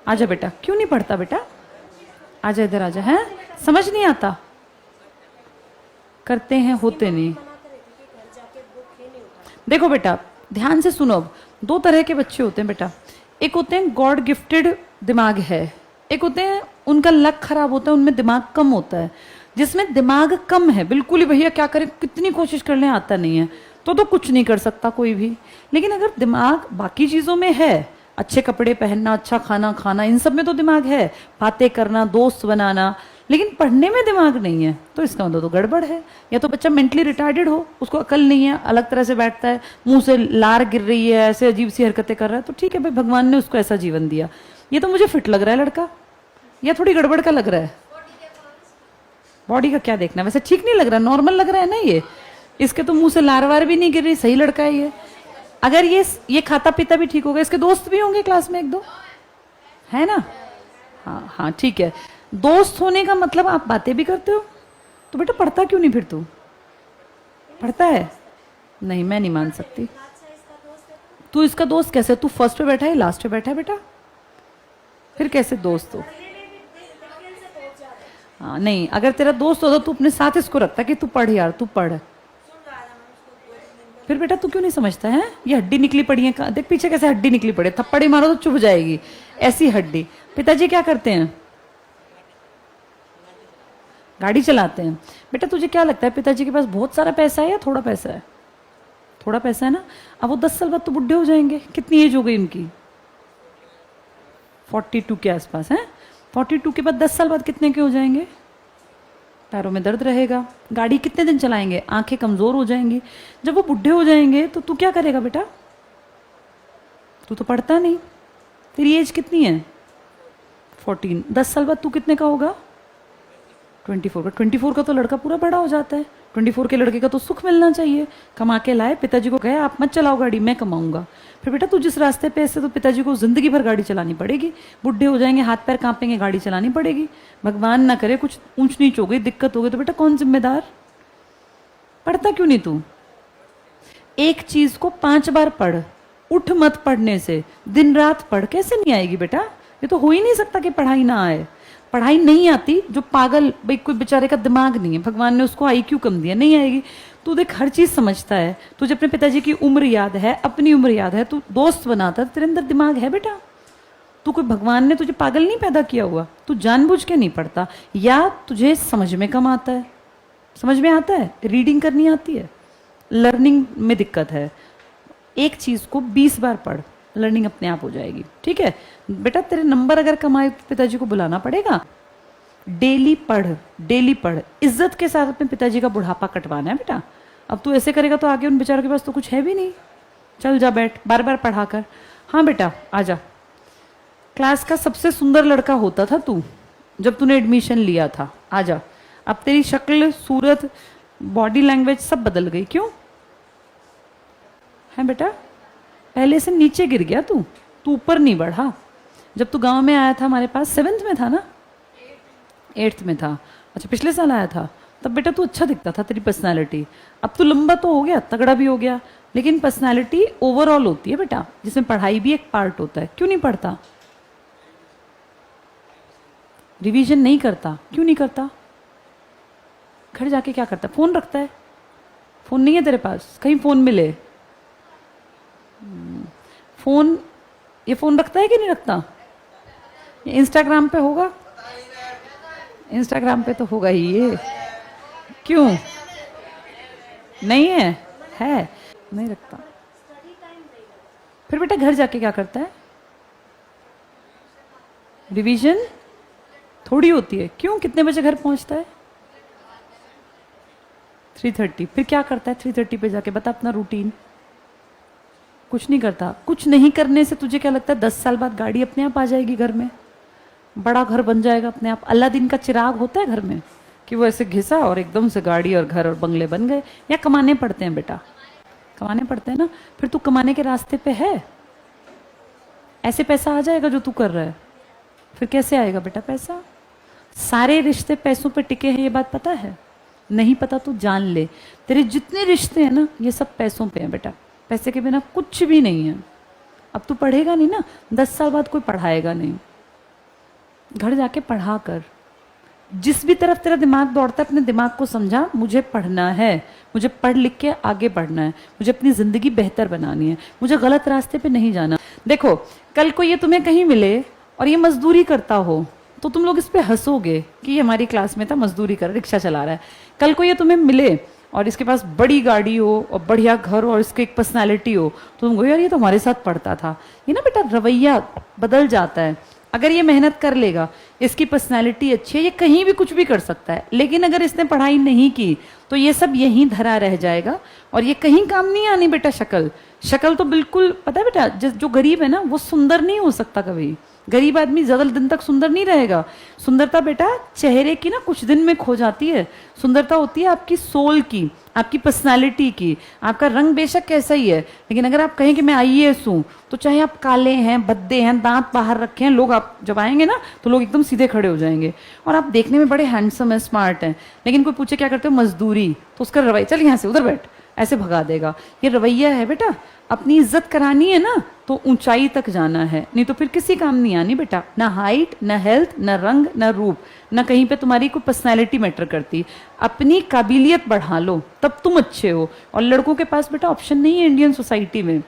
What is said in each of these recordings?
आजा बेटा, क्यों नहीं पढ़ता बेटा? आजा इधर आजा। है समझ नहीं आता? करते हैं होते नहीं। देखो बेटा ध्यान से सुनो, अब दो तरह के बच्चे होते हैं बेटा। एक होते हैं गॉड गिफ्टेड दिमाग है, एक होते हैं उनका लक खराब होता है, उनमें दिमाग कम होता है। जिसमें दिमाग कम है बिल्कुल ही, भैया क्या करें, कितनी कोशिश कर लें आता नहीं है, तो कुछ नहीं कर सकता कोई भी। लेकिन अगर दिमाग बाकी चीजों में है, अच्छे कपड़े पहनना, अच्छा खाना खाना, इन सब में तो दिमाग है, बातें करना, दोस्त बनाना, लेकिन पढ़ने में दिमाग नहीं है, तो इसका मतलब तो गड़बड़ है। या तो बच्चा मेंटली रिटार्डेड हो, उसको अकल नहीं है, अलग तरह से बैठता है, मुंह से लार गिर रही है, ऐसे अजीब सी हरकतें कर रहा है, तो ठीक है भाई, भगवान ने उसको ऐसा जीवन दिया। ये तो मुझे फिट लग रहा है लड़का, या थोड़ी गड़बड़ का लग रहा है? बॉडी का क्या देखना, वैसे ठीक नहीं लग रहा, नॉर्मल लग रहा है ना ये। इसके तो मुंह से लार वार भी नहीं गिर रही, सही लड़का है ये। अगर ये खाता पीता भी ठीक होगा, इसके दोस्त भी होंगे क्लास में एक दो, है ना? हाँ हाँ ठीक है। दोस्त होने का मतलब आप बातें भी करते हो, तो बेटा पढ़ता क्यों नहीं फिर तू? पढ़ता है? नहीं, मैं नहीं मान सकती। तू इसका दोस्त कैसे? तू फर्स्ट पे बैठा है, लास्ट पे बैठा है बेटा, फिर कैसे दोस्त हो? हाँ नहीं, अगर तेरा दोस्त होता तो अपने साथ इसको रखता कि तू पढ़ यार, तू पढ़। फिर बेटा तू क्यों नहीं समझता है? ये हड्डी निकली पड़ी है, देख पीछे कैसे हड्डी निकली पड़ी है, थप्पड़ी मारो तो चुभ जाएगी, ऐसी हड्डी। पिताजी क्या करते हैं? गाड़ी चलाते हैं। बेटा तुझे क्या लगता है पिताजी के पास बहुत सारा पैसा है या थोड़ा पैसा है? थोड़ा पैसा है ना। अब वो 10 साल बाद तो बुढ़े हो जाएंगे, कितनी एज हो गई उनकी? 42 के आसपास है। 42 के बाद 10 साल बाद कितने के हो जाएंगे? पैरों में दर्द रहेगा, गाड़ी कितने दिन चलाएंगे, आंखें कमजोर हो जाएंगी। जब वो बुढ़े हो जाएंगे तो तू क्या करेगा बेटा? तू तो पढ़ता नहीं, तेरी एज कितनी है? 14। 10 साल बाद तू कितने का होगा? 24 का। 24 का तो लड़का पूरा बड़ा हो जाता है। 24 के लड़के का तो सुख मिलना चाहिए, कमा के लाए, पिताजी को कहे आप मत चलाओ गाड़ी, मैं कमाऊंगा। फिर बेटा तू जिस रास्ते पे, ऐसे तो पिताजी को जिंदगी भर गाड़ी चलानी पड़ेगी, बुढ़े हो जाएंगे, हाथ पैर कांपेंगे, गाड़ी चलानी पड़ेगी। भगवान ना करे कुछ ऊंच नीच हो गई, दिक्कत हो गई, तो बेटा कौन जिम्मेदार? पढ़ता क्यों नहीं तू? एक चीज को 5 बार पढ़, उठ मत पढ़ने से, दिन रात पढ़, कैसे नहीं आएगी बेटा? ये तो हो ही नहीं सकता कि पढ़ाई ना आए। पढ़ाई नहीं आती, जो पागल भाई, कोई बेचारे का दिमाग नहीं है, भगवान ने उसको IQ कम दिया, नहीं आएगी। तू देख हर चीज समझता है, तुझे अपने पिताजी की उम्र याद है, अपनी उम्र याद है, तू दोस्त बनाता है, तेरे अंदर दिमाग है बेटा। तू कोई, भगवान ने तुझे पागल नहीं पैदा किया हुआ, तू जानबूझ के नहीं पढ़ता, या तुझे समझ में कम आता है। समझ में आता है, रीडिंग करनी आती है, लर्निंग में दिक्कत है। एक चीज को 20 बार पढ़, लर्निंग अपने आप हो जाएगी, ठीक है बेटा? तेरे नंबर अगर कम आए तो पिताजी को बुलाना पड़ेगा। डेली पढ़, डेली पढ़, इज्जत के साथ अपने पिताजी का बुढ़ापा कटवाना है बेटा। अब तू ऐसे करेगा तो आगे उन बेचारों के पास तो कुछ है भी नहीं। चल जा बैठ, बार बार पढ़ा कर। हाँ बेटा आजा। क्लास का सबसे सुंदर लड़का होता था तू जब तूने एडमिशन लिया था, आजा। अब तेरी शक्ल, सूरत, बॉडी लैंग्वेज सब बदल गई, क्यों है बेटा? पहले से नीचे गिर गया तू, तू ऊपर नहीं बढ़ा। जब तू गांव में आया था हमारे पास, 7th में था ना? 8th में था। अच्छा पिछले साल आया था, तब बेटा तू अच्छा दिखता था, तेरी पर्सनालिटी। अब तू लंबा तो हो गया, तगड़ा भी हो गया, लेकिन पर्सनालिटी ओवरऑल होती है बेटा, जिसमें पढ़ाई भी एक पार्ट होता है। क्यों नहीं पढ़ता? रिवीजन नहीं करता, क्यों नहीं करता? घर जाके क्या करता है? फोन रखता है? फोन नहीं है तेरे पास? कहीं फोन मिले? फोन, ये फोन रखता है कि नहीं रखता? ये इंस्टाग्राम पे होगा, इंस्टाग्राम पे तो होगा ही ये। क्यों नहीं है? है, नहीं रखता। फिर बेटा घर जाके क्या करता है? रिवीजन थोड़ी होती है। क्यों, कितने बजे घर पहुंचता है? 3:30। फिर क्या करता है 3:30 पे जाके? बता अपना रूटीन। कुछ नहीं करता। कुछ नहीं करने से तुझे क्या लगता है 10 साल बाद गाड़ी अपने आप आ जाएगी घर में, बड़ा घर बन जाएगा अपने आप? अल्लादीन का चिराग होता है घर में कि वो ऐसे घिसा और एकदम से गाड़ी और घर और बंगले बन गए? या कमाने पड़ते हैं बेटा? कमाने पड़ते हैं ना। फिर तू कमाने के रास्ते पे है, ऐसे पैसा आ जाएगा जो तू कर रहा है? फिर कैसे आएगा बेटा पैसा? सारे रिश्ते पैसों पे टिके हैं, ये बात पता है? नहीं पता तो जान ले, तेरे जितने रिश्ते हैं ना, ये सब पैसों पे हैं बेटा। पैसे के बिना कुछ भी नहीं है। अब तू पढ़ेगा नहीं ना, 10 साल बाद कोई पढ़ाएगा नहीं। घर जाके पढ़ा कर। जिस भी तरफ तेरा दिमाग दौड़ता है अपने दिमाग को समझा, मुझे पढ़ना है, मुझे पढ़ लिख के आगे बढ़ना है, मुझे अपनी जिंदगी बेहतर बनानी है, मुझे गलत रास्ते पे नहीं जाना। देखो कल को ये तुम्हें कहीं मिले और ये मजदूरी करता हो तो तुम लोग इस पे हंसोगे कि ये हमारी क्लास में था, मजदूरी कर रिक्शा चला रहा है। कल को ये तुम्हें मिले और इसके पास बड़ी गाड़ी हो और बढ़िया घर हो और इसकी एक पर्सनैलिटी हो तो तुम कहो यार ये तो हमारे साथ पढ़ता था। ये ना बेटा रवैया बदल जाता है। अगर ये मेहनत कर लेगा, इसकी पर्सनैलिटी अच्छी है, ये कहीं भी कुछ भी कर सकता है, लेकिन अगर इसने पढ़ाई नहीं की तो ये सब यहीं धरा रह जाएगा और ये कहीं काम नहीं आनी बेटा। शक्ल शक्ल तो बिल्कुल पता है बेटा, जो गरीब है ना वो सुंदर नहीं हो सकता कभी। गरीब आदमी ज्यादा दिन तक सुंदर नहीं रहेगा। सुंदरता बेटा चेहरे की ना कुछ दिन में खो जाती है। सुंदरता होती है आपकी सोल की, आपकी पर्सनालिटी की। आपका रंग बेशक कैसा ही है, लेकिन अगर आप कहें कि मैं आईएएस हूं तो चाहे आप काले हैं, भद्दे हैं, दांत बाहर रखे हैं, लोग आप जब आएंगे ना तो लोग एकदम सीधे खड़े हो जाएंगे और आप देखने में बड़े हैंडसम है, स्मार्ट हैं। लेकिन कोई पूछे क्या करते हो, मजदूरी, तो उसका रवैया चल यहाँ से उधर बैठ, ऐसे भगा देगा। ये रवैया है बेटा। अपनी इज्जत करानी है ना तो ऊंचाई तक जाना है, नहीं तो फिर किसी काम नहीं आनी बेटा। ना हाइट, ना हेल्थ, ना रंग, ना रूप, ना कहीं पे तुम्हारी कोई पर्सनैलिटी मैटर करती। अपनी काबिलियत बढ़ा लो तब तुम अच्छे हो। और लड़कों के पास बेटा ऑप्शन नहीं है इंडियन सोसाइटी में।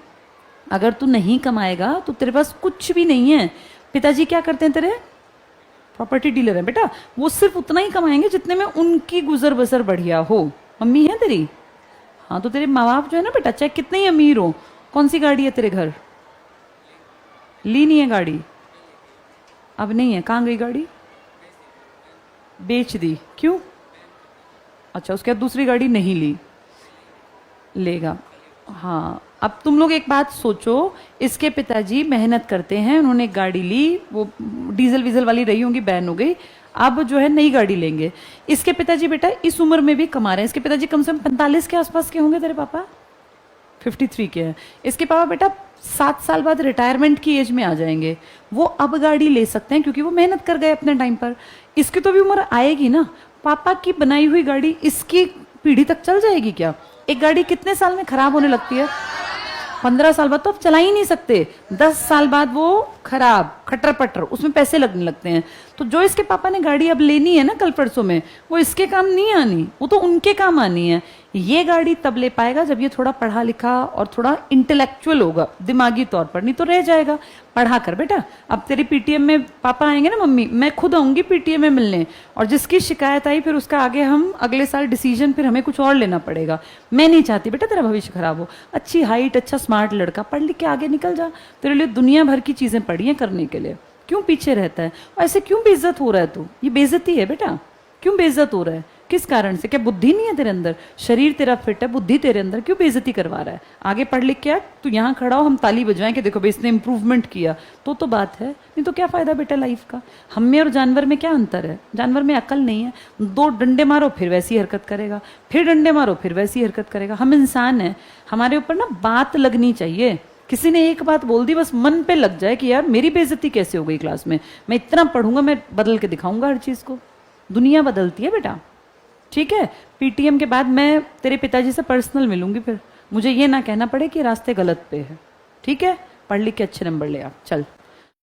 अगर तू नहीं कमाएगा तो तेरे पास कुछ भी नहीं है। पिताजी क्या करते हैं तेरे, प्रॉपर्टी डीलर है बेटा। वो सिर्फ उतना ही कमाएंगे जितने में उनकी गुजर बसर बढ़िया हो। मम्मी है तेरी, हाँ तो तेरे माँ बाप जो है ना बेटा, चाहे कितने ही अमीर हो, कौन सी गाड़ी है तेरे घर, ली नहीं है गाड़ी, अब नहीं है, कहाँ गई गाड़ी, बेच दी, क्यों? अच्छा उसके बाद दूसरी गाड़ी नहीं ली, लेगा। हाँ अब तुम लोग एक बात सोचो, इसके पिताजी मेहनत करते हैं, उन्होंने एक गाड़ी ली, वो डीजल वीजल वाली रही होंगी, बैन हो गई, अब जो है नई गाड़ी लेंगे। इसके पिताजी बेटा इस उम्र में भी कमा रहे हैं। इसके पिताजी कम से कम 45 के आसपास के होंगे, तेरे पापा 53 के हैं। इसके पापा बेटा 7 साल बाद रिटायरमेंट की एज में आ जाएंगे। वो अब गाड़ी ले सकते हैं क्योंकि वो मेहनत कर गए अपने टाइम पर। इसकी तो भी उम्र आएगी ना, पापा की बनाई हुई गाड़ी इसकी पीढ़ी तक चल जाएगी क्या? एक गाड़ी कितने साल में खराब होने लगती है? 15 साल बाद तो आप चला ही नहीं सकते। 10 साल बाद वो खराब, खटर पटर, उसमें पैसे लगने लगते हैं। तो जो इसके पापा ने गाड़ी अब लेनी है ना कल परसों में, वो इसके काम नहीं आनी, वो तो उनके काम आनी है। ये गाड़ी तब ले पाएगा जब ये थोड़ा पढ़ा लिखा और थोड़ा इंटेलेक्चुअल होगा दिमागी तौर पर, नहीं तो रह जाएगा। पढ़ा कर बेटा। अब तेरी पीटीएम में पापा आएंगे ना मम्मी, मैं खुद आऊंगी पीटीएम में मिलने, और जिसकी शिकायत आई फिर उसका आगे हम अगले साल डिसीजन फिर हमें कुछ और लेना पड़ेगा। मैं नहीं चाहती बेटा तेरा भविष्य खराब हो। अच्छी हाइट, अच्छा स्मार्ट लड़का, पढ़ लिख के आगे निकल जा। तेरे लिए दुनिया भर की चीजें पड़ी हैं करने के लिए, क्यों पीछे रहता है? ऐसे क्यों बेइज्जत हो रहा है तू? ये बेइज्जती है बेटा। क्यों बेइज्जत हो रहा है? किस कारण से? क्या बुद्धि नहीं है तेरे अंदर? शरीर तेरा फिट है, बुद्धि तेरे अंदर, क्यों बेइज्जती करवा रहा है? आगे पढ़ लिख के आ, तू यहाँ खड़ा हो, हम ताली बजवाएं कि देखो भाई इसने इंप्रूवमेंट किया, तो बात है। नहीं तो क्या फायदा बेटा लाइफ का? हम में और जानवर में क्या अंतर है? जानवर में अकल नहीं है, 2 डंडे मारो फिर वैसी हरकत करेगा, फिर डंडे मारो फिर वैसी हरकत करेगा। हम इंसान हैं, हमारे ऊपर ना बात लगनी चाहिए। किसी ने एक बात बोल दी, बस मन पे लग जाए कि यार मेरी बेइज्जती कैसे हो गई क्लास में, मैं इतना पढ़ूंगा, मैं बदल के दिखाऊंगा हर चीज को। दुनिया बदलती है बेटा, ठीक है? पीटीएम के बाद मैं तेरे पिताजी से पर्सनल मिलूंगी, फिर मुझे ये ना कहना पड़े कि रास्ते गलत पे है, ठीक है? पढ़ लिख के अच्छे नंबर ले आ, चल।